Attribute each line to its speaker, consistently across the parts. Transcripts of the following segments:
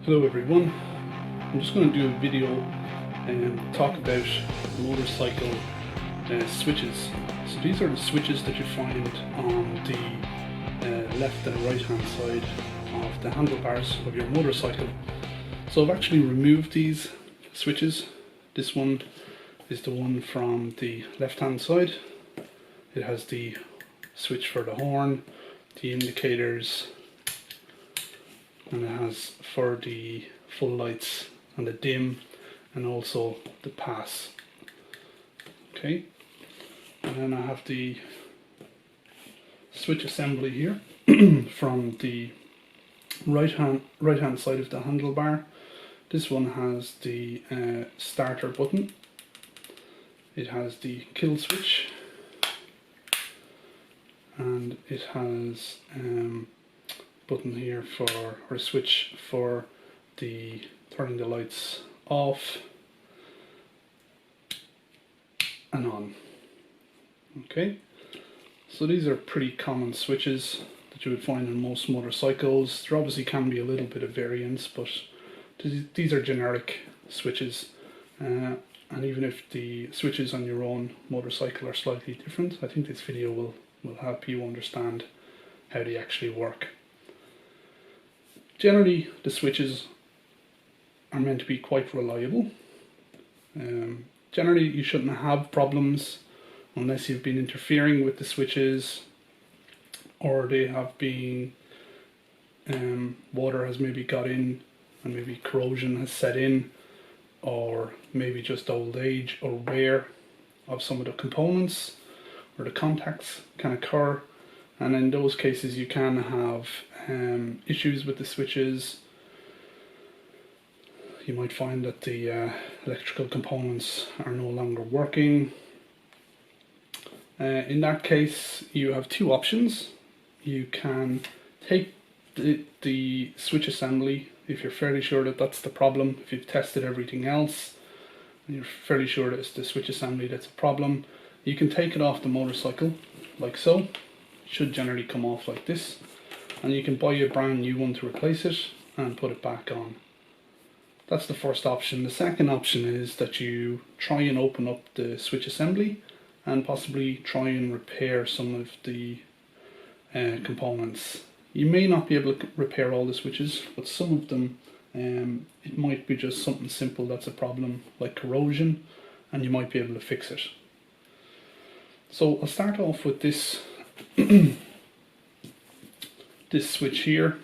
Speaker 1: Hello everyone, I'm just going to do a video and talk about motorcycle switches. So these are the switches that you find on the left and right hand side of the handlebars of your motorcycle. So I've actually removed these switches. This one is the one from the left hand side. It has the switch for the horn, the indicators, and it has for the full lights and the dim, and also the pass. Okay, and then I have the switch assembly here from the right hand side of the handlebar. This one has the starter button. It has the kill switch, and it has button here for, or a switch for the turning the lights off and on. Okay, so these are pretty common switches that you would find in most motorcycles. There obviously can be a little bit of variance, but these are generic switches, and even if the switches on your own motorcycle are slightly different, I think this video will help you understand how they actually work. Generally, the switches are meant to be quite reliable. Generally, you shouldn't have problems unless you've been interfering with the switches, or they have been, water has maybe got in and maybe corrosion has set in, or maybe just old age or wear of some of the components or the contacts can occur. And in those cases you can have issues with the switches. You might find that the electrical components are no longer working. In that case, you have two options. You can take the switch assembly, if you're fairly sure that that's the problem, if you've tested everything else and you're fairly sure that it's the switch assembly that's a problem, you can take it off the motorcycle like so. It should generally come off like this, and you can buy a brand new one to replace it and put it back on. That's the first option. The second option is that you try and open up the switch assembly and possibly try and repair some of the components. You may not be able to repair all the switches, but some of them, it might be just something simple that's a problem, like corrosion, and you might be able to fix it. So I'll start off with this this switch here.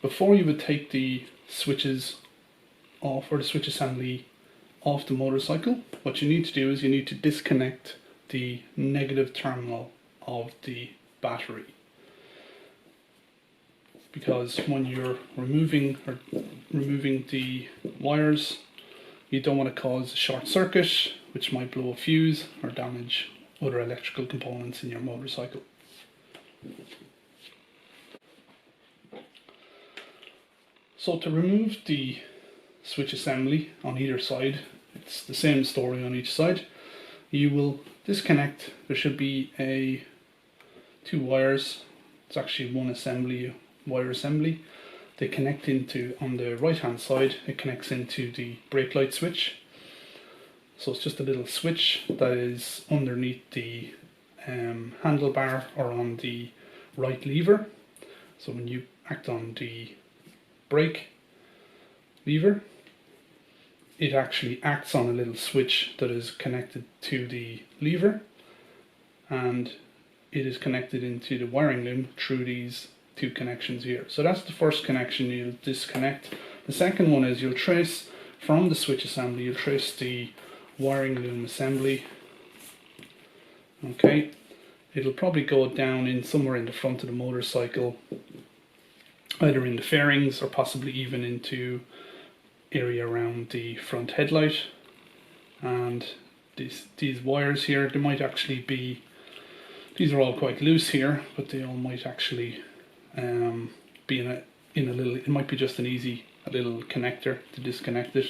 Speaker 1: Before you would take the switches off, or the switch assembly off the motorcycle, what you need to do is you need to disconnect the negative terminal of the battery, because when you're removing the wires, you don't want to cause a short circuit, which might blow a fuse or damage other electrical components in your motorcycle. So to remove the switch assembly on either side, it's the same story on each side. You will disconnect. There should be two wires. It's actually one assembly, wire assembly. They connect into, on the right hand side, it connects into the brake light switch. So it's just a little switch that is underneath the handlebar, or on the right lever. So when you act on the brake lever, it actually acts on a little switch that is connected to the lever, and it is connected into the wiring loom through these two connections here. So that's the first connection you'll disconnect. The second one is you'll trace from the switch assembly, you'll trace the wiring loom assembly. Okay, it'll probably go down in somewhere in the front of the motorcycle, either in the fairings or possibly even into area around the front headlight. And these wires here, they might actually be, these are all quite loose here, but they all might actually be in a little, it might be just a little connector to disconnect it,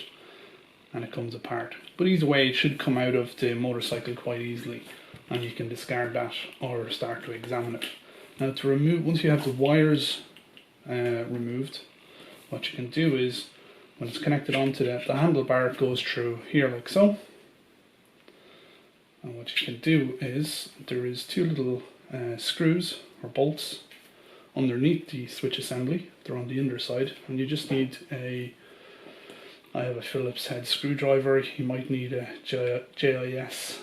Speaker 1: and it comes apart. But either way, it should come out of the motorcycle quite easily, and you can discard that or start to examine it. Now to remove, once you have the wires removed, what you can do is, when it's connected onto the handlebar, it goes through here like so. And what you can do is, there is two little screws or bolts underneath the switch assembly. They're on the underside, and you just need I have a Phillips head screwdriver. You might need a JIS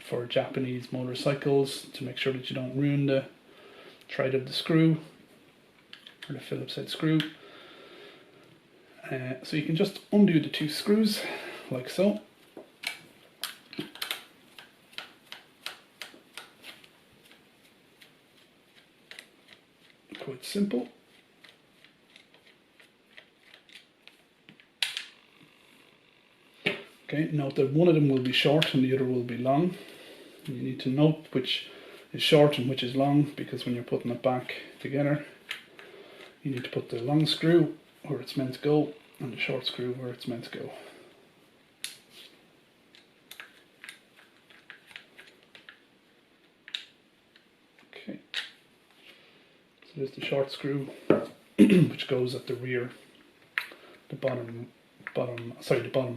Speaker 1: for Japanese motorcycles to make sure that you don't ruin the thread of the screw, or the Phillips head screw. So you can just undo the two screws like so. Quite simple. Okay, note that one of them will be short and the other will be long. You need to note which is short and which is long, because when you're putting it back together, you need to put the long screw where it's meant to go and the short screw where it's meant to go. Okay, so there's the short screw which goes at the rear, the bottom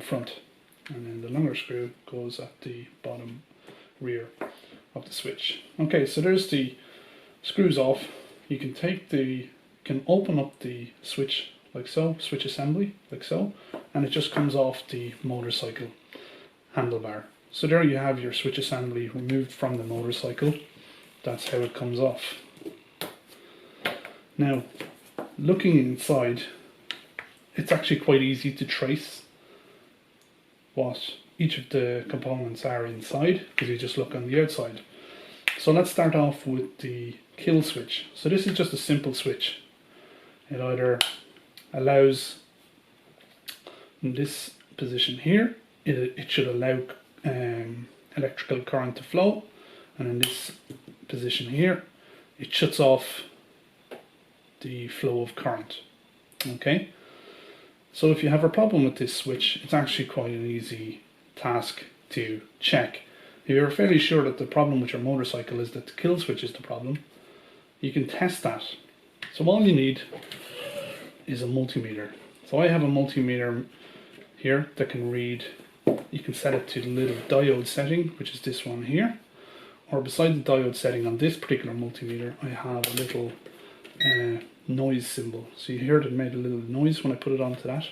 Speaker 1: front, and then the longer screw goes at the bottom rear of the switch. Okay, so there's the screws off. You can open up the switch like so, switch assembly like so, and it just comes off the motorcycle handlebar. So there you have your switch assembly removed from the motorcycle. That's how it comes off. Now, looking inside, it's actually quite easy to trace what each of the components are inside, because you just look on the outside. So let's start off with the kill switch. So this is just a simple switch. It either allows, in this position here, it should allow electrical current to flow, and in this position here, it shuts off the flow of current. Okay, so if you have a problem with this switch, it's actually quite an easy task to check. If you're fairly sure that the problem with your motorcycle is that the kill switch is the problem, you can test that. So all you need is a multimeter. So I have a multimeter here that can read. You can set it to the little diode setting, which is this one here, or beside the diode setting on this particular multimeter, I have a little noise symbol. So you hear it made a little noise when I put it onto that.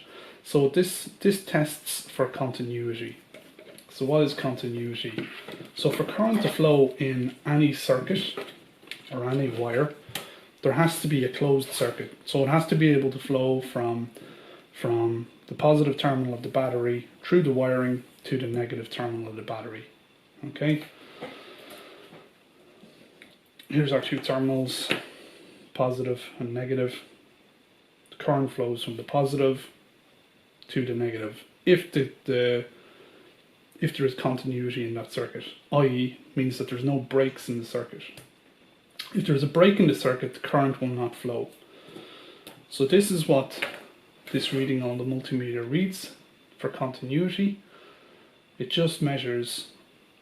Speaker 1: So this tests for continuity. So what is continuity? So for current to flow in any circuit or any wire, there has to be a closed circuit. So it has to be able to flow from the positive terminal of the battery through the wiring to the negative terminal of the battery. Okay. Here's our two terminals, positive and negative. The current flows from the positive to the negative if there is continuity in that circuit, i.e. means that there's no breaks in the circuit. If there's a break in the circuit, the current will not flow. So this is what this reading on the multimeter reads for continuity. It just measures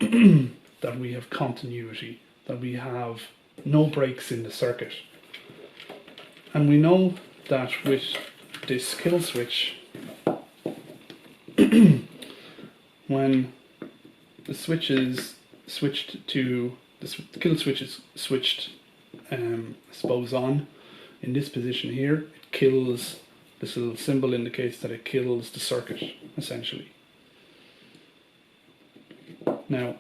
Speaker 1: that we have continuity, that we have no breaks in the circuit. And we know that with this kill switch, when the switch is switched to the kill switch is switched, I suppose, on in this position here, it kills. This little symbol indicates that it kills the circuit, essentially. Now,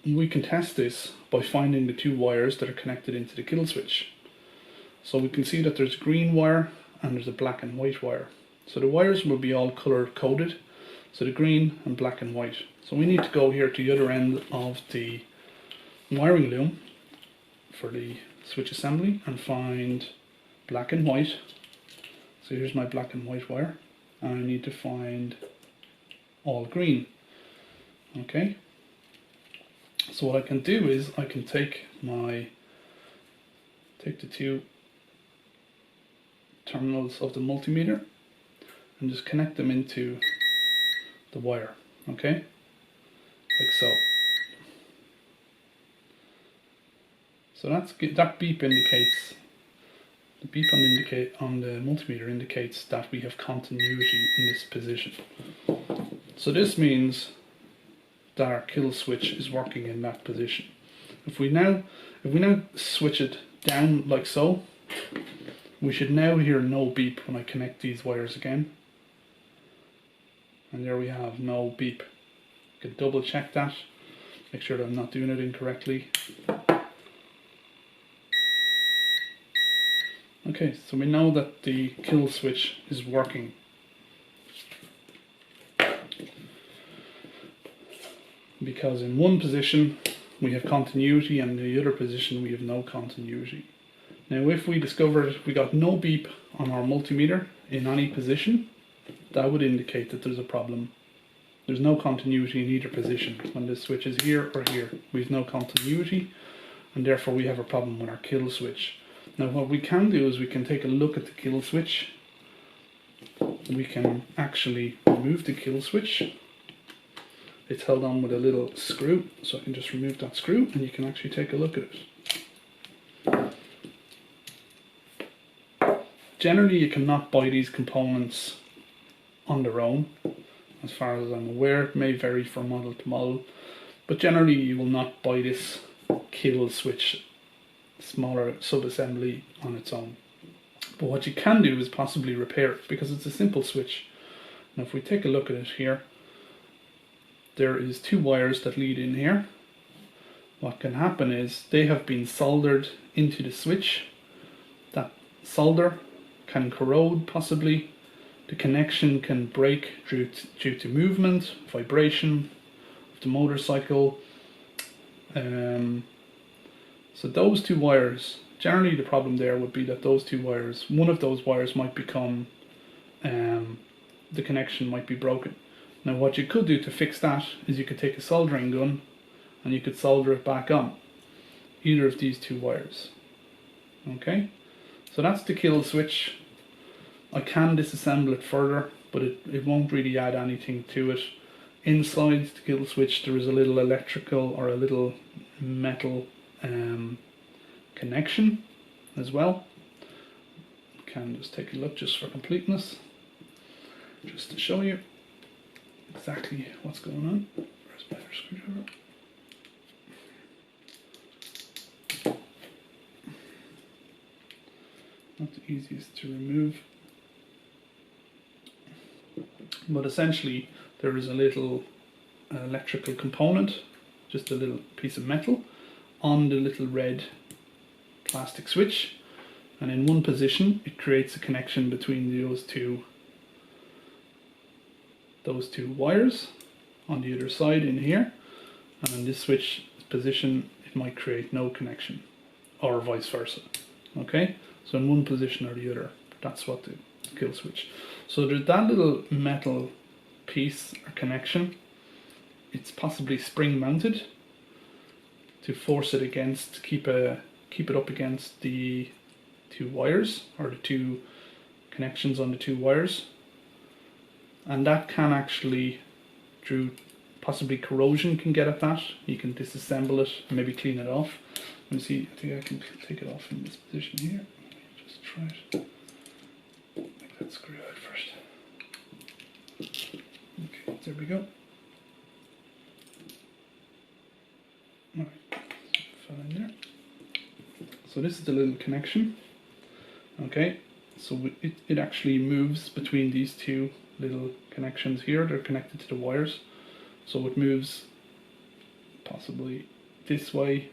Speaker 1: we can test this by finding the two wires that are connected into the kill switch. So we can see that there's a green wire and there's a black and white wire. So the wires will be all color coded, so the green and black and white. So we need to go here to the other end of the wiring loom for the switch assembly and find black and white. So here's my black and white wire, and I need to find all green. Okay, so what I can do is I can take the two terminals of the multimeter and just connect them into the wire. Okay, like so. So that beep indicates The beep on the multimeter indicates that we have continuity in this position. So this means that our kill switch is working in that position. If we now switch it down like so, we should now hear no beep when I connect these wires again. And there we have no beep. You can double check that, make sure that I'm not doing it incorrectly. Okay, so we know that the kill switch is working. Because in one position we have continuity and in the other position we have no continuity. Now if we discovered we got no beep on our multimeter in any position, that would indicate that there's a problem. There's no continuity in either position. When the switch is here or here, we have no continuity, and therefore we have a problem with our kill switch. Now what we can do is we can take a look at the kill switch. We can actually remove the kill switch. It's held on with a little screw, so I can just remove that screw and you can actually take a look at it. Generally you cannot buy these components on their own, as far as I'm aware. It may vary from model to model, but generally you will not buy this kill switch smaller sub-assembly on its own. But what you can do is possibly repair it, because it's a simple switch. Now if we take a look at it here, there is two wires that lead in here. What can happen is they have been soldered into the switch. That solder can corrode possibly. The connection can break due to movement, vibration of the motorcycle. So those two wires, generally the problem there would be that those two wires, one of those wires might become, the connection might be broken. Now what you could do to fix that is you could take a soldering gun and you could solder it back on either of these two wires. Okay, so that's the kill switch. I can disassemble it further, but it won't really add anything to it. Inside the kill switch there is a little electrical or a little metal connection as well. Can just take a look just for completeness, just to show you exactly what's going on. Where's my other screwdriver? Not the easiest to remove, but essentially there is a little electrical component, just a little piece of metal on the little red plastic switch, and in one position it creates a connection between those two wires. On the other side in here, and in this switch position it might create no connection, or vice versa. Okay, so in one position or the other, that's what the kill switch. So there's that little metal piece or connection. It's possibly spring mounted to force it against, keep it up against the two wires, or the two connections on the two wires. And that can actually, through possibly corrosion, can get at that. You can disassemble it and maybe clean it off. Let me see, I think I can take it off in this position here. Let me just try it. Make that screw out first. Okay, there we go. Alright, fell in there. So this is the little connection. Okay, so it actually moves between these two little connections here. They're connected to the wires, so it moves possibly this way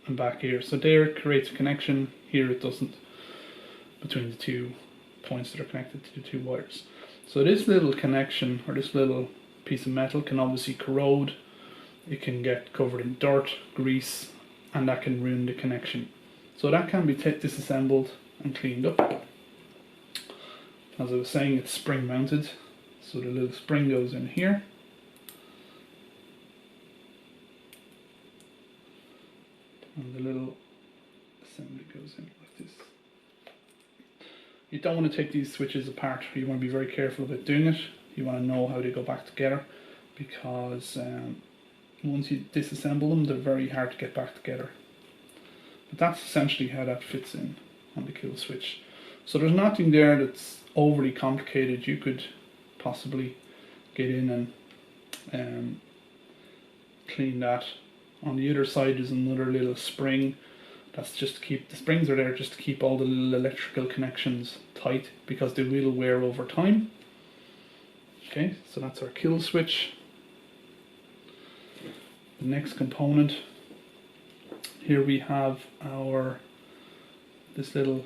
Speaker 1: and back here. So there it creates a connection, here it doesn't, between the two points that are connected to the two wires. So this little connection, or this little piece of metal, can obviously corrode. It can get covered in dirt, grease, and that can ruin the connection. So that can be disassembled and cleaned up. As I was saying, it's spring mounted, so the little spring goes in here. And the little assembly goes in like this. You don't want to take these switches apart. You want to be very careful about doing it. You want to know how they go back together, because once you disassemble them, they're very hard to get back together. But that's essentially how that fits in. on the kill switch. So there's nothing there that's overly complicated. You could possibly get in and clean that. On the other side is another little spring. That's just to keep, the springs are there just to keep all the little electrical connections tight, because they will wear over time. Okay, so that's our kill switch. The next component, here we have this little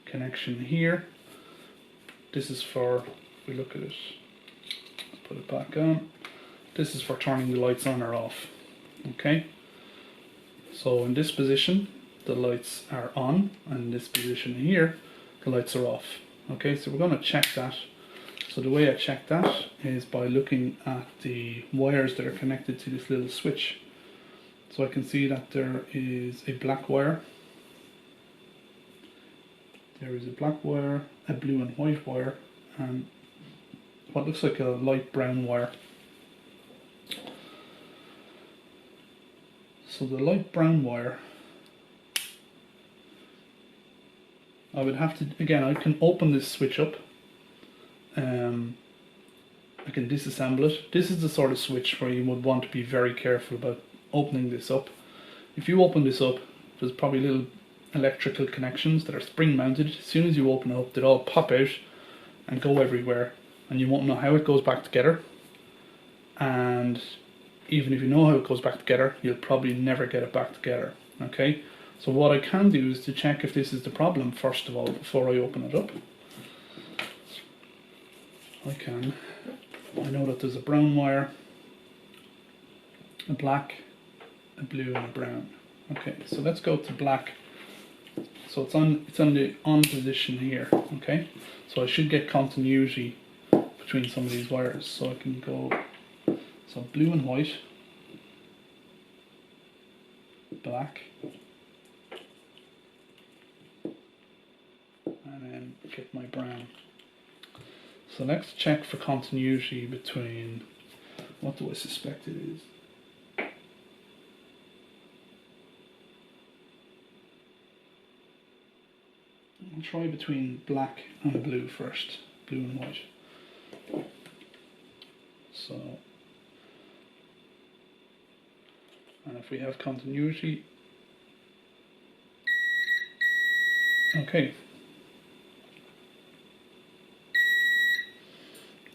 Speaker 1: connection here. This is for, if we look at it, put it back on, this is for turning the lights on or off. Okay, so in this position the lights are on, and in this position here the lights are off. Okay, so we're going to check that. So the way I check that is by looking at the wires that are connected to this little switch. So I can see that there is a black wire, there is a black wire, a blue and white wire, and what looks like a light brown wire. So the light brown wire, I would have to, again, I can open this switch up. I can disassemble it. This is the sort of switch where you would want to be very careful about opening this up. If you open this up, there's probably little electrical connections that are spring mounted. As soon as you open it up, they'll all pop out and go everywhere, and you won't know how it goes back together. And even if you know how it goes back together, you'll probably never get it back together. Okay, so what I can do is to check if this is the problem first of all before I open it up. I know that there's a brown wire, a black, a blue and a brown. Okay, so let's go to black. So it's on the on position here. Okay, so I should get continuity between some of these wires. So I can go, so blue and white, black, and then get my brown. So let's check for continuity between, what do I suspect it is? I'll try between black and blue first, blue and white. So, and if we have continuity, okay.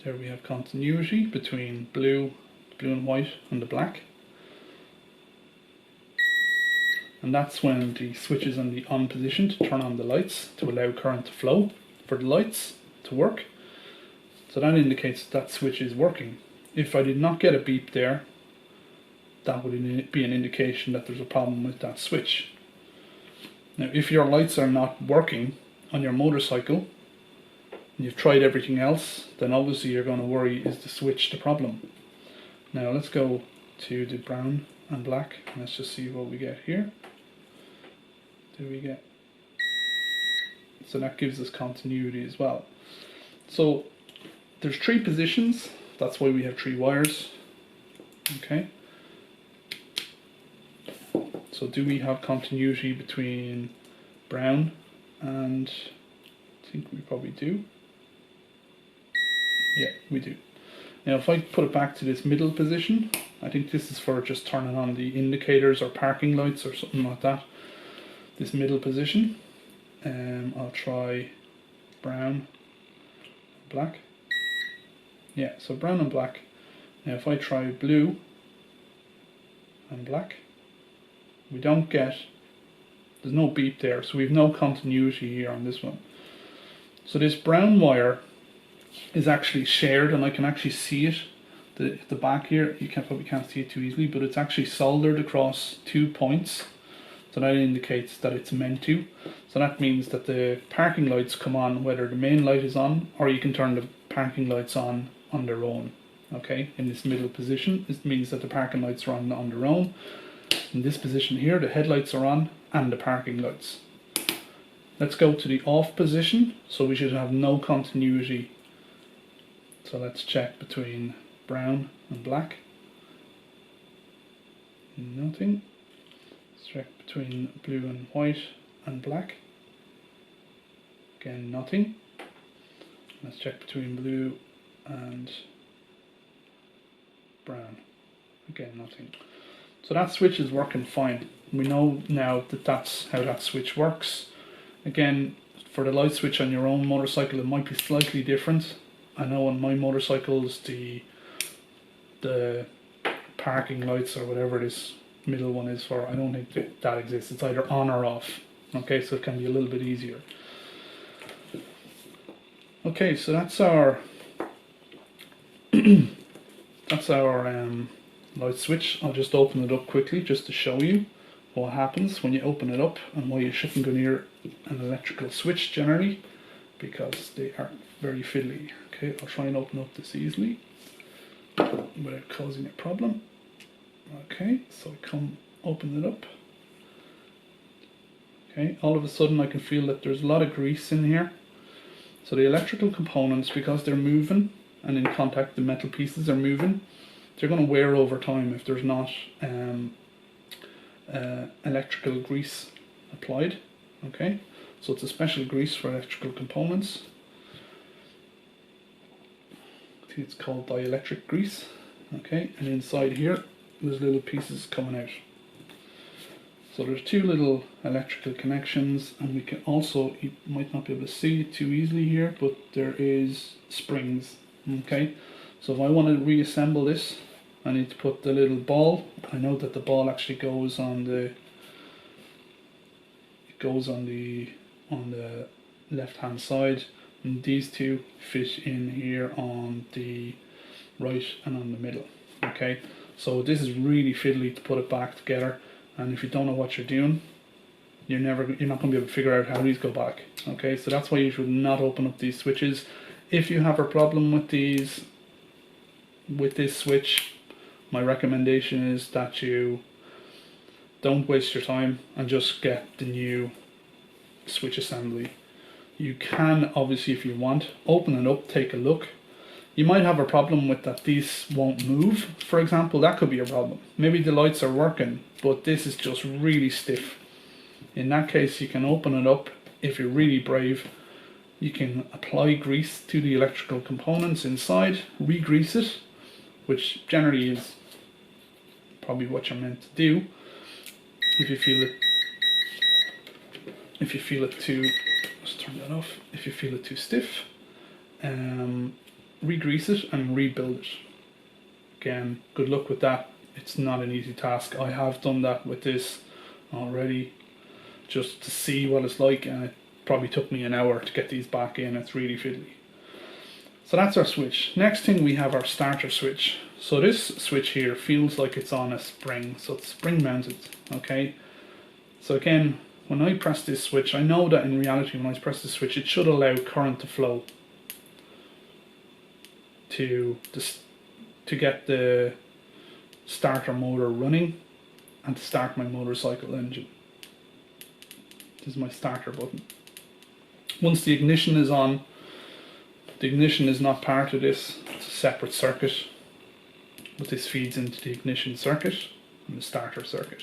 Speaker 1: There we have continuity between blue and white and the black. And that's when the switch is on the on position to turn on the lights to allow current to flow for the lights to work. So that indicates that switch is working. If I did not get a beep there, that would be an indication that there's a problem with that switch. Now if your lights are not working on your motorcycle, and you've tried everything else, then obviously you're going to worry, is the switch the problem? Now let's go to the brown and black, and let's just see what we get here. Do we get, so that gives us continuity as well. So there's 3 positions, that's why we have 3 wires. Okay, so do we have continuity between brown and, I think we probably do. Yeah, we do. Now if I put it back to this middle position, I think this is for just turning on the indicators or parking lights or something like that. This middle position, I'll try brown, black. Yeah, so brown and black. Now if I try blue and black, we don't get, there's no beep there, so we have no continuity here on this one. So this brown wire is actually shared, and I can actually see it. The back here, you probably can't see it too easily, but it's actually soldered across 2 points. So that indicates that it's meant to. So that means that the parking lights come on whether the main light is on, or you can turn the parking lights on their own. Okay, in this middle position, this means that the parking lights are on their own. In this position here, the headlights are on and the parking lights. Let's go to the off position, so we should have no continuity. So let's check between brown and black. Nothing. Let's check between blue and white. and black. Again, nothing. Let's check between blue and brown. Again, nothing. So that switch is working fine. We know now that that's how that switch works. Again, for the light switch on your own motorcycle, it might be slightly different. I know on my motorcycles, the parking lights or whatever this middle one is for, I don't think that exists. It's either on or off. Okay, so it can be a little bit easier. Okay, so that's our that's our light switch. I'll just open it up quickly just to show you what happens when you open it up and why you shouldn't go near an electrical switch generally, because they are very fiddly. Okay, I'll try and open up this easily without causing a problem. Okay, so I come open it up. Okay, all of a sudden I can feel that there's a lot of grease in here. So the electrical components, because they're moving and in contact, the metal pieces are moving, they're going to wear over time if there's not electrical grease applied. Okay, so it's a special grease for electrical components. I think it's called dielectric grease. Okay, and inside here there's little pieces coming out. So there's two little electrical connections, and we can also, you might not be able to see it too easily here, but there is springs. Okay, so if I want to reassemble this, I need to put the little ball. I know that the ball actually goes on the left hand side, and these two fit in here on the right and on the middle. Okay, so this is really fiddly to put it back together, and if you don't know what you're doing, you're not going to be able to figure out how these go back. Okay, so that's why you should not open up these switches. If you have a problem with this switch, my recommendation is that you don't waste your time and just get the new switch assembly. You can, obviously, if you want, open it up, take a look. You might have a problem with that these won't move, for example. That could be a problem. Maybe the lights are working, but this is just really stiff. In that case, you can open it up. If you're really brave, you can apply grease to the electrical components inside, re-grease it, which generally is probably what you're meant to do. If you feel it too, let's turn that off. If you feel it too stiff, re-grease it and rebuild it. Again, good luck with that. It's not an easy task. I have done that with this already, just to see what it's like, and it probably took me an hour to get these back in. It's really fiddly. So that's our switch. Next thing, we have our starter switch. So this switch here feels like it's on a spring, so it's spring mounted. Okay, so again, when I press this switch, I know that in reality when I press the switch, it should allow current to flow to get the starter motor running and to start my motorcycle engine. This is my starter button. Once the ignition is on, the ignition is not part of this, it's a separate circuit, but this feeds into the ignition circuit and the starter circuit.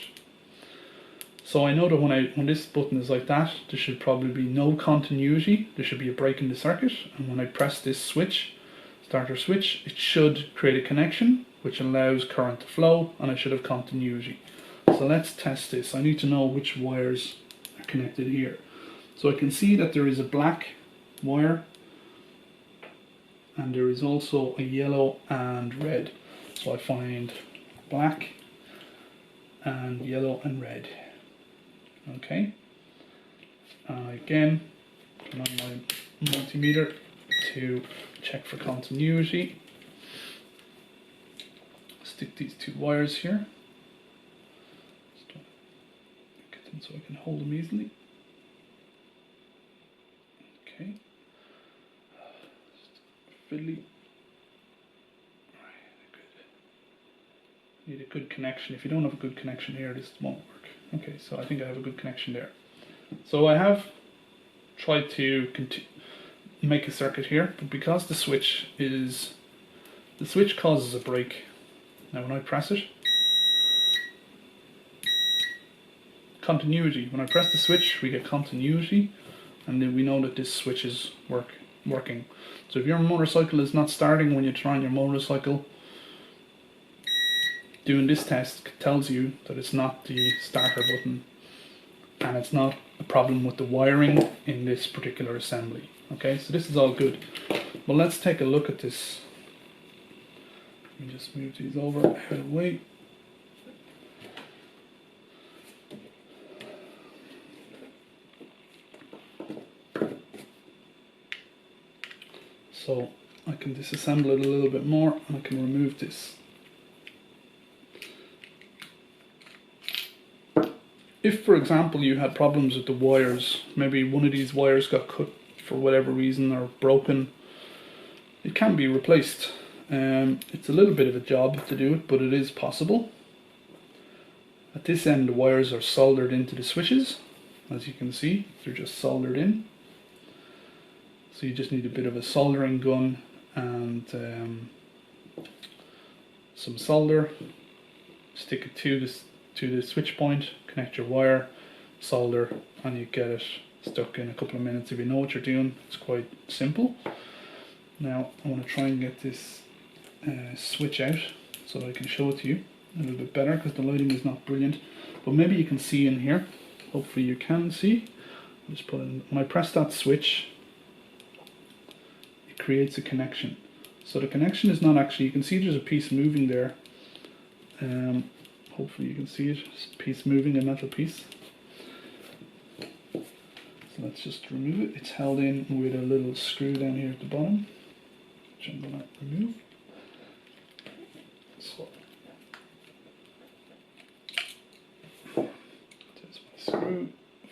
Speaker 1: So I know that when this button is like that, there should probably be no continuity, there should be a break in the circuit, and when I press this switch, starter switch, it should create a connection which allows current to flow, and I should have continuity. So let's test this. I need to know which wires are connected here. So I can see that there is a black wire, and there is also a yellow and red. So I find black and yellow and red. Okay, again, turn on my multimeter to check for continuity. Stick these two wires here. Get them so I can hold them easily. Okay. Fiddly. Need a good connection. If you don't have a good connection here, this won't work. Okay, so I think I have a good connection there. So I have tried to make a circuit here, but because the switch causes a break. Now when I press it continuity. When I press the switch, we get continuity, and then we know that this switch is working. So if your motorcycle is not starting when you're trying your motorcycle, doing this test tells you that it's not the starter button, and it's not a problem with the wiring in this particular assembly. Okay, so this is all good. Well, let's take a look at this. Let me just move these over out of the way. So I can disassemble it a little bit more, and I can remove this. If, for example, you had problems with the wires, maybe one of these wires got cut for whatever reason or broken, it can be replaced. It's a little bit of a job to do it, but it is possible. At this end, the wires are soldered into the switches. As you can see, they're just soldered in. So you just need a bit of a soldering gun and some solder. Stick it to the switch point, connect your wire, solder, and you get it stuck in a couple of minutes. If you know what you're doing, it's quite simple. Now I want to try and get this switch out so that I can show it to you a little bit better, because the lighting is not brilliant, but maybe you can see in here. Hopefully you can see. I'll just put in, when I press that switch, it creates a connection. So the connection is not actually, you can see there's a piece moving there. Hopefully you can see it, it's a piece moving, a metal piece. So let's just remove it. It's held in with a little screw down here at the bottom, which I'm going to remove. So there's my screw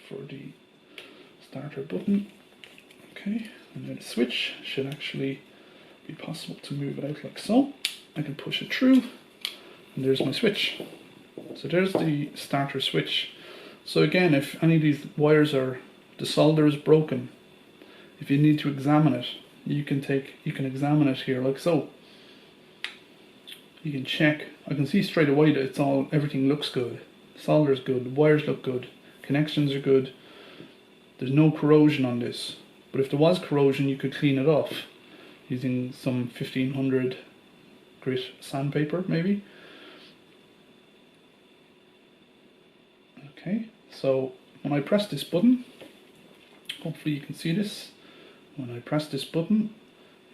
Speaker 1: for the starter button. Okay, and then the switch should actually be possible to move it out like so. I can push it through, and there's my switch. So there's the starter switch. So again, if any of these wires are, the solder is broken, if you need to examine it, you can examine it here like so. You can check. I can see straight away that it's all, everything looks good. The solder is good, the wires look good, connections are good. There's no corrosion on this. But if there was corrosion, you could clean it off using some 1500 grit sandpaper maybe. Okay, so when I press this button, hopefully you can see this. When I press this button,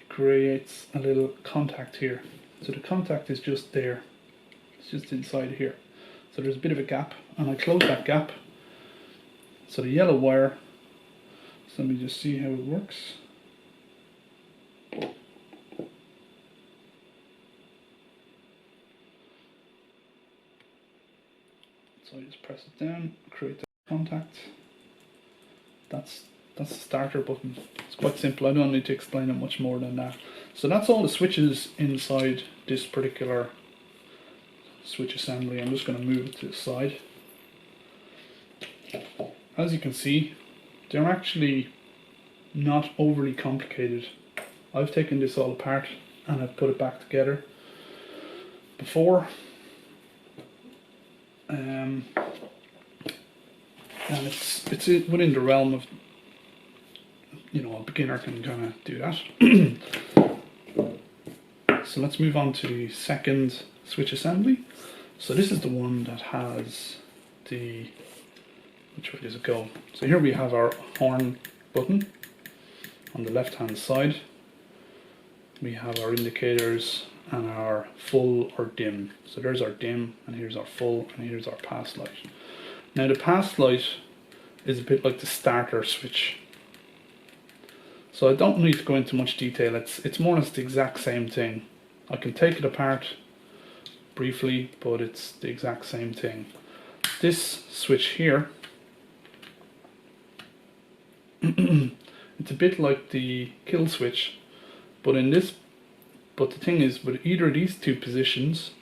Speaker 1: it creates a little contact here. So the contact is just there. It's just inside here. So there's a bit of a gap, and I close that gap. So the yellow wire, so let me just see how it works. So I just press it down, create the contact. That's the starter button. It's quite simple. I don't need to explain it much more than that. So that's all the switches inside this particular switch assembly. I'm just going to move it to the side. As you can see, they're actually not overly complicated. I've taken this all apart and I've put it back together before. And it's within the realm of, you know, a beginner can kind of do that. So let's move on to the second switch assembly. So this is the one that has the, which way does it go? So here we have our horn button on the left hand side. We have our indicators and our full or dim. So there's our dim, and here's our full, and here's our pass light. Now the pass light is a bit like the starter switch. So I don't need to go into much detail. It's more or less the exact same thing. I can take it apart briefly, but it's the exact same thing. This switch here, it's a bit like the kill switch, but the thing is, with either of these two positions,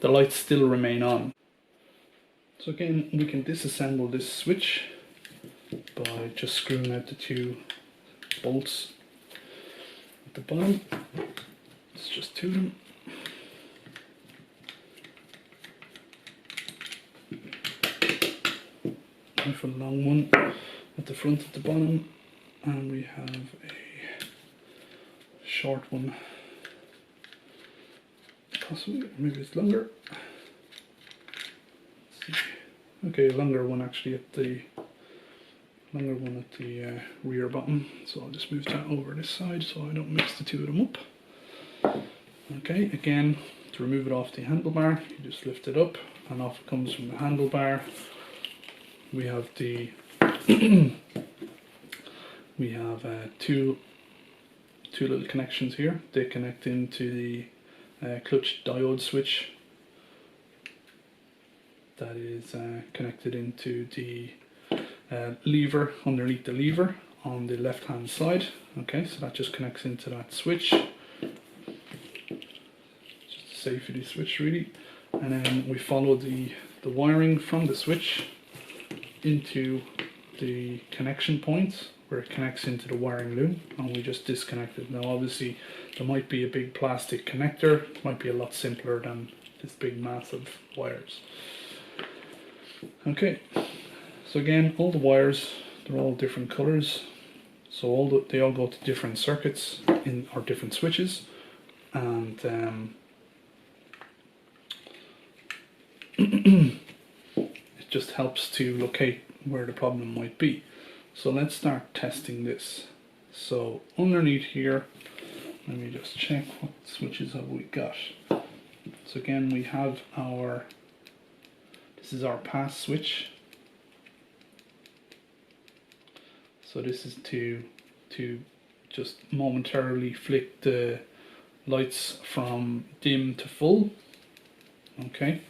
Speaker 1: the lights still remain on. So again, we can disassemble this switch by just screwing out the two bolts at the bottom. It's just two of them. for the long one at the front at the bottom, and we have a short one, possibly, maybe it's longer. Let's see. Okay, a longer one actually at the rear bottom. So I'll just move that over this side so I don't mix the two of them up. Okay, again, to remove it off the handlebar, you just lift it up and off it comes from the handlebar. We have the we have two little connections here. They connect into the clutch diode switch that is connected into the lever underneath the lever on the left hand side. Okay, so that just connects into that switch, just a safety switch really, and then we follow the wiring from the switch into the connection points where it connects into the wiring loom, and we just disconnect it. Now obviously there might be a big plastic connector, it might be a lot simpler than this big massive wires. Okay, so again, all the wires, they're all different colors, so they all go to different circuits or different switches, and it just helps to locate where the problem might be. So let's start testing this. So underneath here, let me just check what switches have we got. So again, we have this is our pass switch. So this is to just momentarily flick the lights from dim to full. Okay.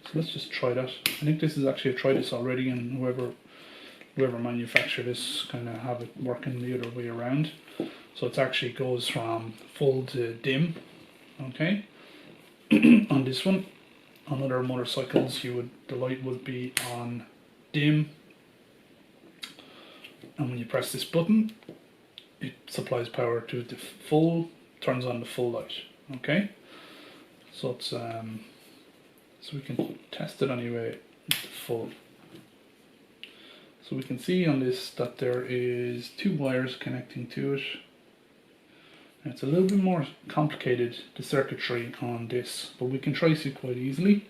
Speaker 1: So let's just try that. I think this is actually, I've tried this already, and whoever manufactured this kind of have it working the other way around. So it actually goes from full to dim. Okay. On this one, on other motorcycles, the light would be on dim, and when you press this button, it supplies power to the full, turns on the full light. Okay. So it's so we can test it anyway to full. So we can see on this that there is two wires connecting to it. And it's a little bit more complicated, the circuitry on this, but we can trace it quite easily.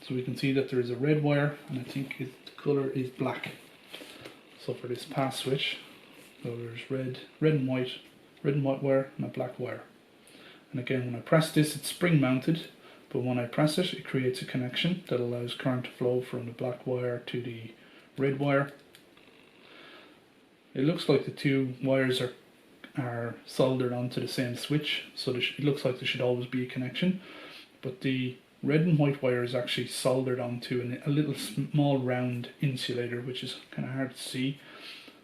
Speaker 1: So we can see that there is a red wire, and I think the color is black. So for this pass switch, so there's red and white wire and a black wire. And again, when I press this, it's spring mounted. But when I press it, it creates a connection that allows current to flow from the black wire to the red wire. It looks like the two wires are soldered onto the same switch, so it looks like there should always be a connection. But the red and white wire is actually soldered onto a little small round insulator, which is kind of hard to see.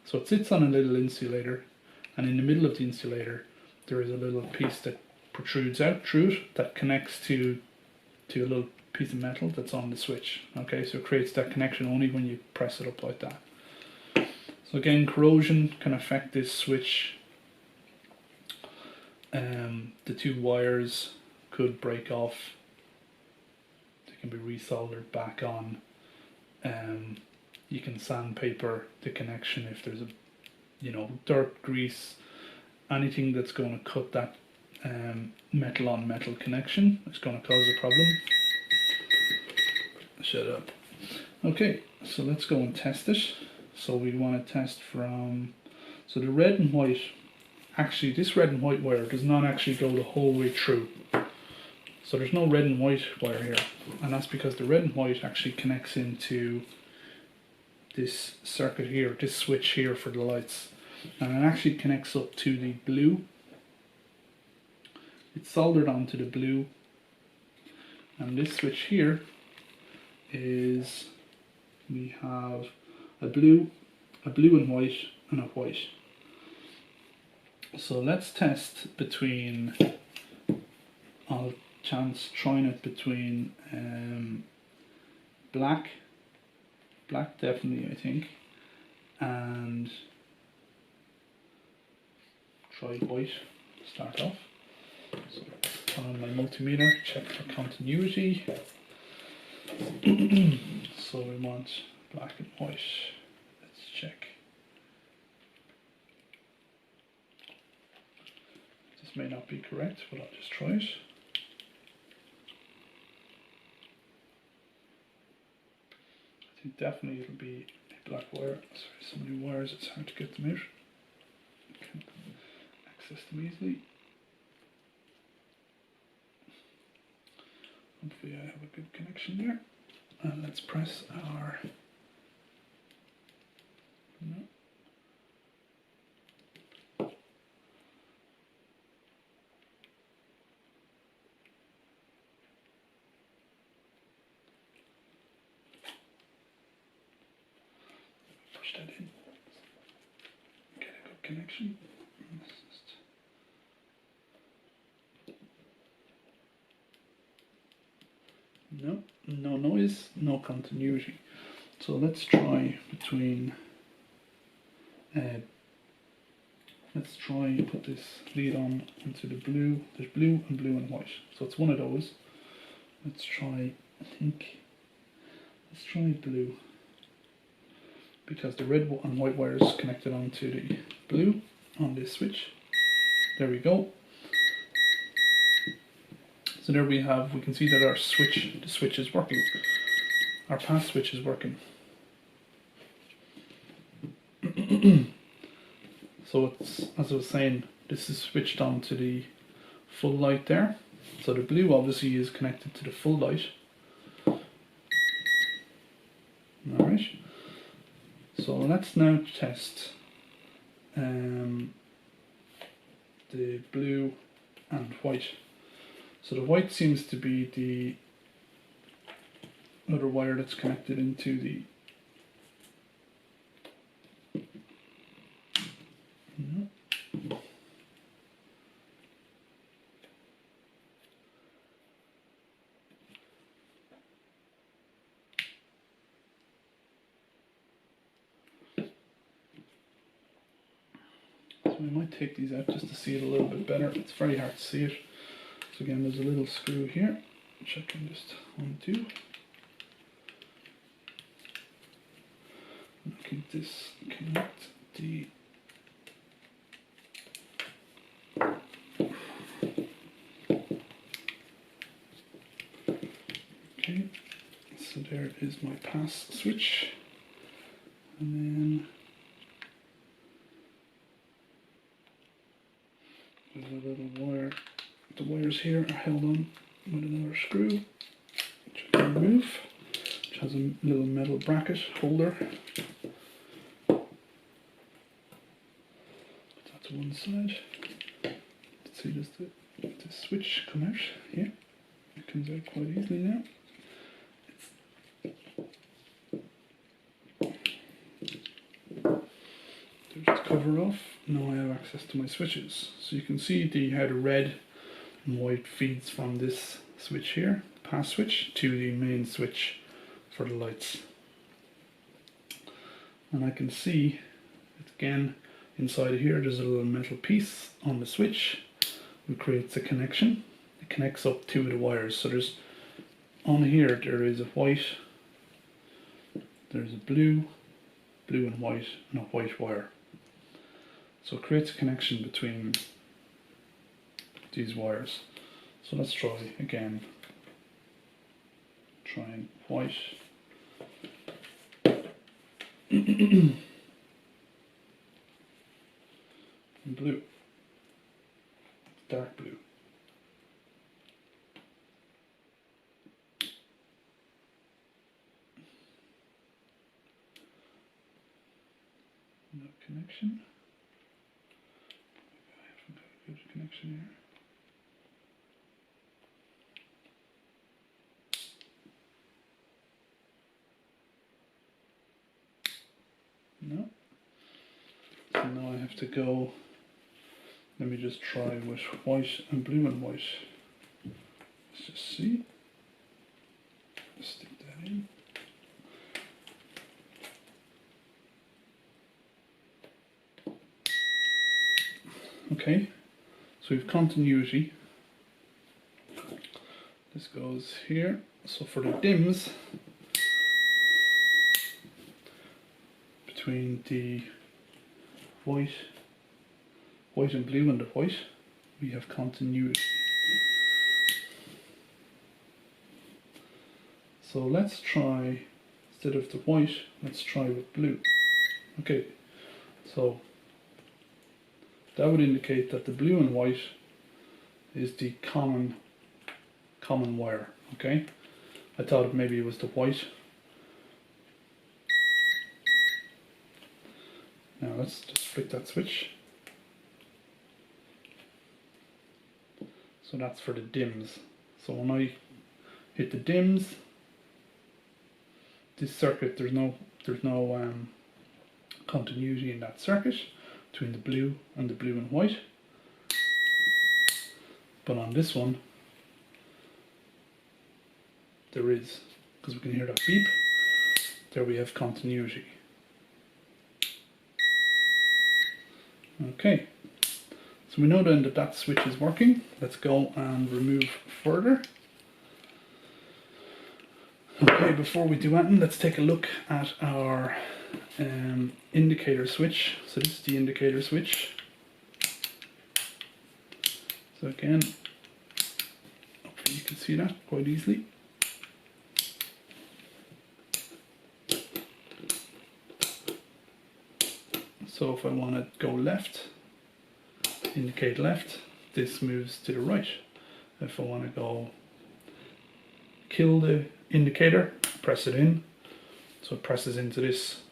Speaker 1: So it sits on a little insulator, and in the middle of the insulator there is a little piece that protrudes out through it that connects to a little piece of metal that's on the switch. Okay, so it creates that connection only when you press it up like that. So again, corrosion can affect this switch. The two wires could break off. They can be resoldered back on. You can sandpaper the connection if there's dirt, grease, anything that's going to cut that metal on metal connection. It's going to cause a problem. Shut up. Okay, so let's go and test it. So we want to test from, so the red and white, actually this red and white wire does not actually go the whole way through. So there's no red and white wire here, and that's because the red and white actually connects into this circuit here, this switch here for the lights, and it actually connects up to the blue. It's soldered onto the blue, and this switch here is, we have a blue and white, and a white. So let's test between, I'll chance trying it between black definitely I think, and try white to start off. So turn on my multimeter, check for continuity. So we want black and white. Let's check. This may not be correct, but I'll just try it. I think definitely it'll be a black wire. Sorry, so many wires, it's hard to get them out. I can access them easily. Hopefully I have a good connection there. And let's press our... No. Push that in. Get a good connection. No, no noise, no continuity. So let's try between, let's try put this lead on into the blue. There's blue and white. So it's one of those. Let's try, let's try blue. Because the red and white wire is connected onto the blue on this switch. There we go. So there we can see that the switch is working. Our pass switch is working. So it's, as I was saying, this is switched on to the full light there. So the blue obviously is connected to the full light. Alright. So let's now test the blue and white. So the white seems to be the other wire that's connected into the... No. So we might take these out just to see it a little bit better. It's very hard to see it. So again, there's a little screw here, which I can just undo. And I can disconnect the... Okay, so there is my pass switch. And then there's a little wire. The wires here are held on with another screw, which I can remove, which has a little metal bracket holder. Put that to one side. Let's see, does the switch come out here? It comes out quite easily now. There's the cover off. Now I have access to my switches. So you can see how the red and white feeds from this switch here, pass switch, to the main switch for the lights. And I can see, again, inside of here there's a little metal piece on the switch which creates a connection. It connects up two of the wires. So there's, on here there is a white, there's a blue and white, and a white wire. So it creates a connection between these wires. So let's try again. Trying white. And blue. Dark blue. No connection. I haven't got a good connection here. No. So now I have to go. Let me just try with white and blue and white. Let's just see. Stick that in. Okay, so we've continuity. This goes here. So for the dims, between the white and blue and the white, we have continuity. So let's try, instead of the white, let's try with blue. Okay, so that would indicate that the blue and white is the common wire. Okay, I thought maybe it was the white. Now let's just flick that switch. So that's for the dims. So when I hit the dims, this circuit, there's no continuity in that circuit between the blue and white. But on this one, there is, because we can hear that beep. There we have continuity. Okay, so we know then that that switch is working. Let's go and remove further. Okay, before we do anything, let's take a look at our indicator switch. So this is the indicator switch. So again, hopefully you can see that quite easily. So if I want to go left, indicate left, this moves to the right. If I want to go kill the indicator, press it in, so it presses into this.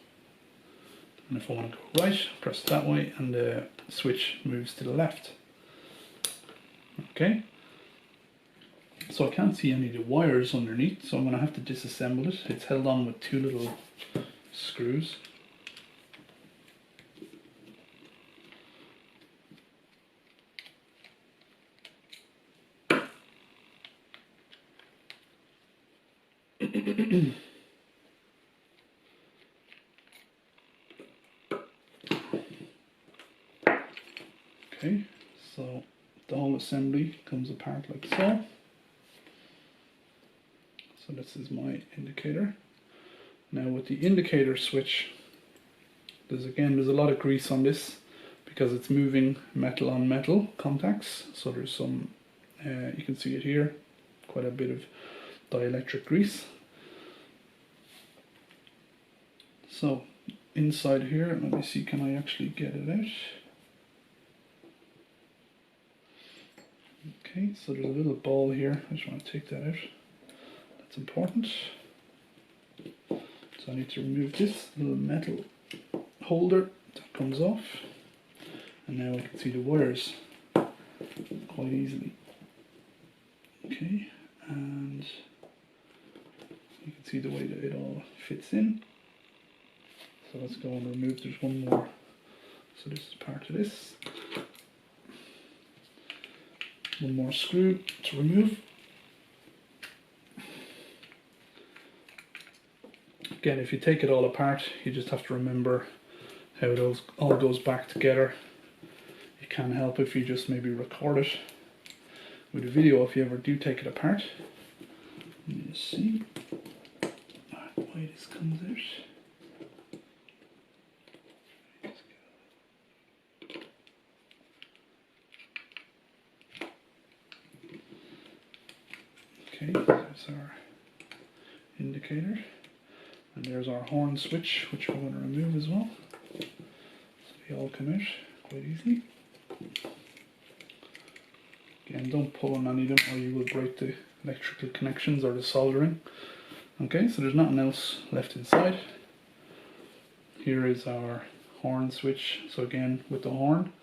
Speaker 1: And if I want to go right, press it that way, and the switch moves to the left. Okay, so I can't see any of the wires underneath, so I'm going to have to disassemble it. It's held on with two little screws. Okay, so the whole assembly comes apart like so. So this is my indicator. Now with the indicator switch, there's a lot of grease on this because it's moving metal on metal contacts. So there's some, you can see it here, quite a bit of dielectric grease. So inside here, let me see, can I actually get it out? Okay, so there's a little ball here. I just want to take that out. That's important. So I need to remove this little metal holder that comes off. And now I can see the wires quite easily. Okay, and you can see the way that it all fits in. So let's go and remove, there's one more. So this is part of this. One more screw to remove. Again, if you take it all apart, you just have to remember how it all goes back together. It can help if you just maybe record it with a video if you ever do take it apart. Let me just see why this comes out. Okay, there's our indicator, and there's our horn switch, which we're going to remove as well. So they all come out quite easily. Again, don't pull on any of them or you will break the electrical connections or the soldering. Okay, so there's nothing else left inside. Here is our horn switch. So again, with the horn,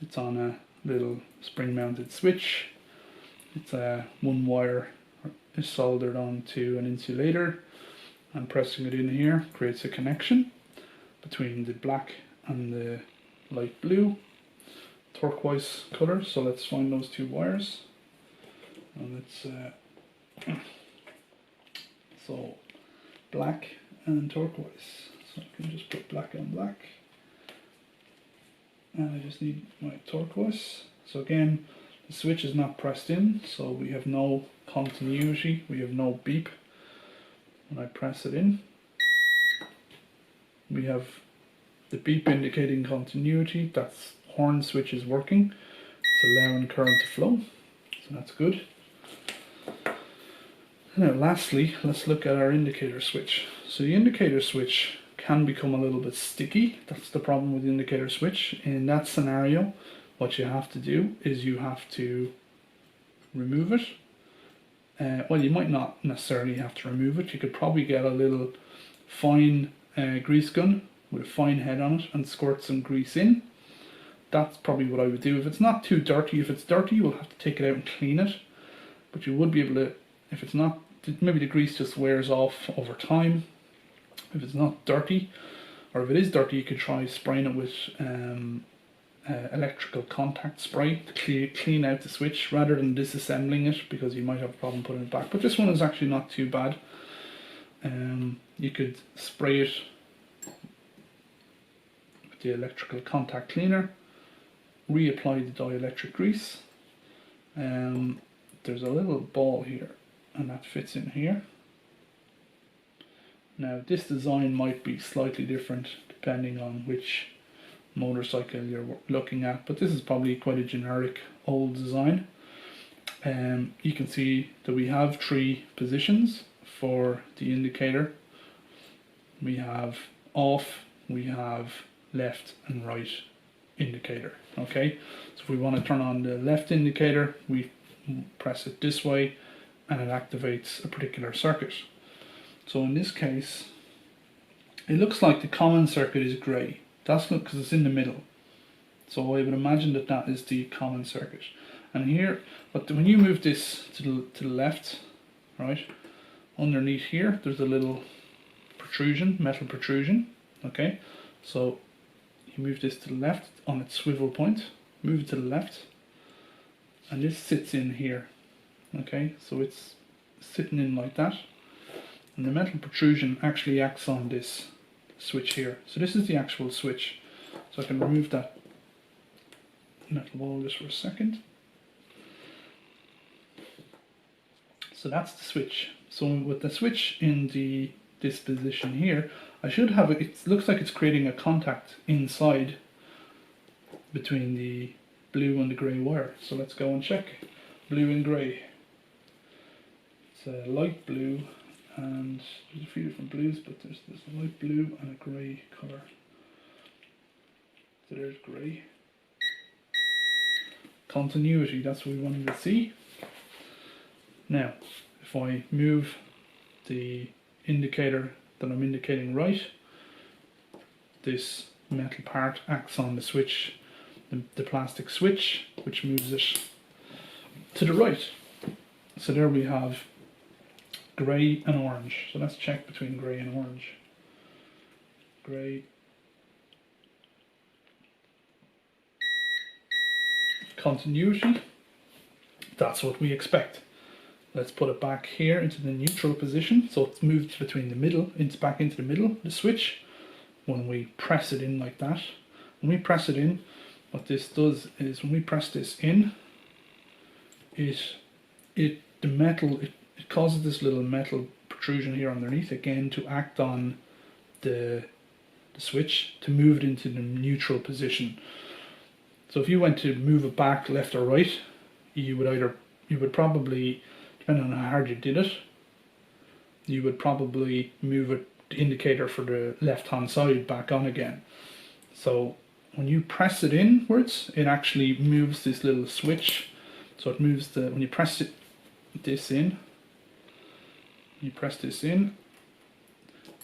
Speaker 1: it's on a little spring mounted switch. It's a one wire is soldered onto an insulator, and pressing it in here creates a connection between the black and the light blue turquoise color. So let's find those two wires, and let's so black and turquoise. So I can just put black on black, and I just need my turquoise. So again, the switch is not pressed in, so we have no continuity, we have no beep. When I press it in, we have The beep indicating continuity, that's horn switch is working. It's allowing current to flow, so that's good. Now lastly, let's look at our indicator switch. So the indicator switch can become a little bit sticky. That's the problem with the indicator switch. In that scenario, what you have to do is you have to remove it. Well, you might not necessarily have to remove it. You could probably get a little fine grease gun with a fine head on it and squirt some grease in. That's probably what I would do. If it's not too dirty, if it's dirty, you'll have to take it out and clean it. But you would be able to, if it's not, maybe the grease just wears off over time. If it's not dirty, or if it is dirty, you could try spraying it with electrical contact spray to clean out the switch rather than disassembling it, because you might have a problem putting it back. But this one is actually not too bad. You could spray it with the electrical contact cleaner, reapply the dielectric grease. There's a little ball here and that fits in here. Now this design might be slightly different depending on which motorcycle you're looking at, but this is probably quite a generic old design. You can see that we have 3 positions for the indicator. We have off, we have left and right indicator. Okay, so if we want to turn on the left indicator, we press it this way and it activates a particular circuit. So in this case, it looks like the common circuit is grey. That's not because it's in the middle. So I would imagine that that is the common circuit. And here, but when you move this to the left, right, underneath here, there's a little protrusion, metal protrusion. Okay, so you move this to the left on its swivel point, move it to the left, and this sits in here. Okay, so it's sitting in like that, and the metal protrusion actually acts on this switch here. So this is the actual switch. So I can remove that metal ball just for a second. So that's the switch. So with the switch in this position here, I should have it looks like it's creating a contact inside between the blue and the grey wire. So let's go and check. Blue and grey. It's a light blue, and there's a few different blues, but there's a light blue and a grey colour. So there's grey. Continuity, that's what we wanted to see. Now, if I move the indicator that I'm indicating right, this metal part acts on the switch, the plastic switch, which moves it to the right. So there we have grey and orange. So let's check between grey and orange. Grey. Continuity. That's what we expect. Let's put it back here into the neutral position. So it's moved between the middle, it's back into the middle, the switch. When we press it in like that, when we press it in, what this does is when we press this in, it causes this little metal protrusion here underneath again to act on the switch to move it into the neutral position. So if you went to move it back left or right, you would probably, depending on how hard you did it, you would probably move it, the indicator for the left hand side back on again. So when you press it inwards, it actually moves this little switch. So it moves when you press this in,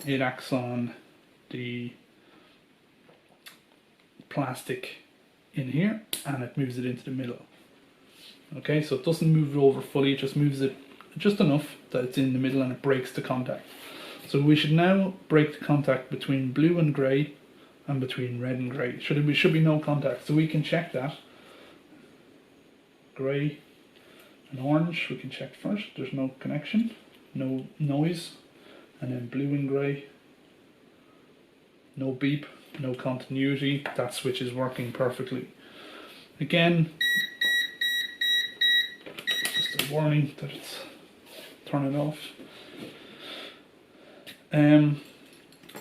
Speaker 1: it acts on the plastic in here and it moves it into the middle. Okay, so it doesn't move it over fully, it just moves it just enough that it's in the middle and it breaks the contact. So we should now break the contact between blue and grey and between red and grey. There should be no contact, so we can check that. Grey and orange, we can check first. There's no connection, no noise. And then blue and grey, no beep, no continuity. That switch is working perfectly. Again, just a warning that it's turning off.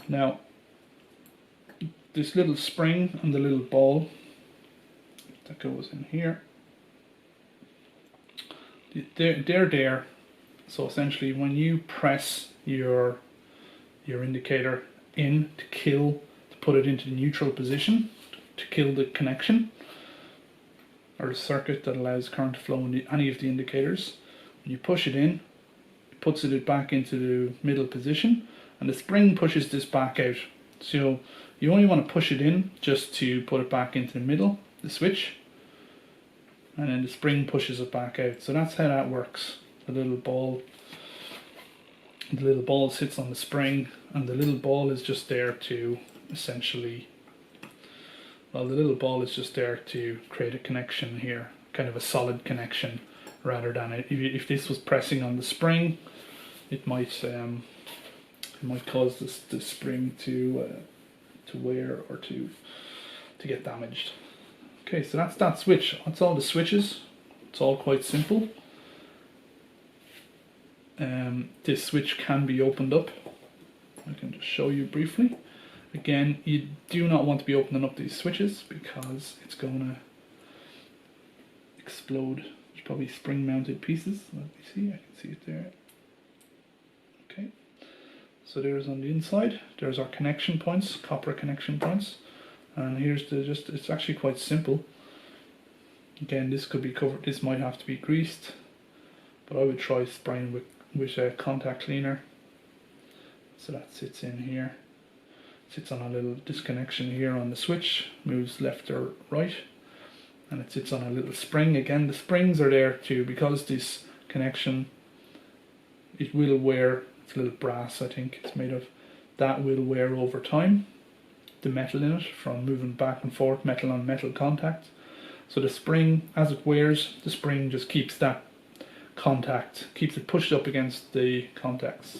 Speaker 1: Now, this little spring and the little ball that goes in here, they're there. So essentially when you press your indicator in to put it into the neutral position, to kill the connection or the circuit that allows current to flow in any of the indicators, when you push it in, it puts it back into the middle position, and the spring pushes this back out. So you only want to push it in just to put it back into the middle, the switch, and then the spring pushes it back out. So that's how that works. The little ball sits on the spring, and the little ball is just there to essentially, well, the little ball is just there to create a connection here, kind of a solid connection, rather than if this was pressing on the spring, it might cause the spring to wear or to get damaged. Okay, so that's that switch. That's all the switches. It's all quite simple. This switch can be opened up. I can just show you briefly. Again, you do not want to be opening up these switches because it's going to explode. There's probably spring mounted pieces. Let me see, I can see it there. Okay, so there's on the inside, there's our connection points, copper connection points. And here's it's actually quite simple. Again, this could be covered, this might have to be greased, but I would try spraying with a contact cleaner. So that sits in here, sits on a little disconnection here on the switch, moves left or right, and it sits on a little spring. Again, the springs are there too, because this connection, it will wear, it's a little brass I think it's made of, that will wear over time, the metal in it, from moving back and forth, metal on metal contact. So the spring, as it wears, the spring just keeps that contact, keeps it pushed up against the contacts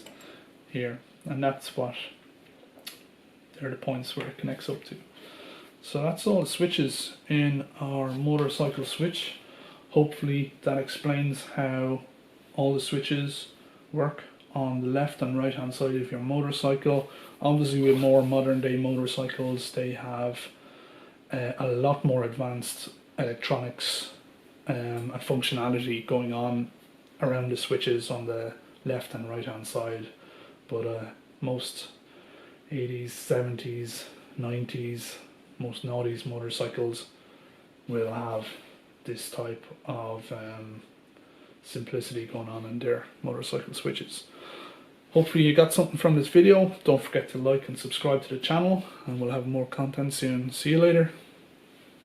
Speaker 1: here, and that's what, they're the points where it connects up to. So that's all the switches in our motorcycle switch. Hopefully that explains how all the switches work on the left and right hand side of your motorcycle. Obviously with more modern day motorcycles, they have a lot more advanced electronics and functionality going on around the switches on the left and right hand side, but most 80s, 70s, 90s, most noughties motorcycles will have this type of simplicity going on in their motorcycle switches. Hopefully you got something from this video. Don't forget to like and subscribe to the channel, and we'll have more content soon. See you later.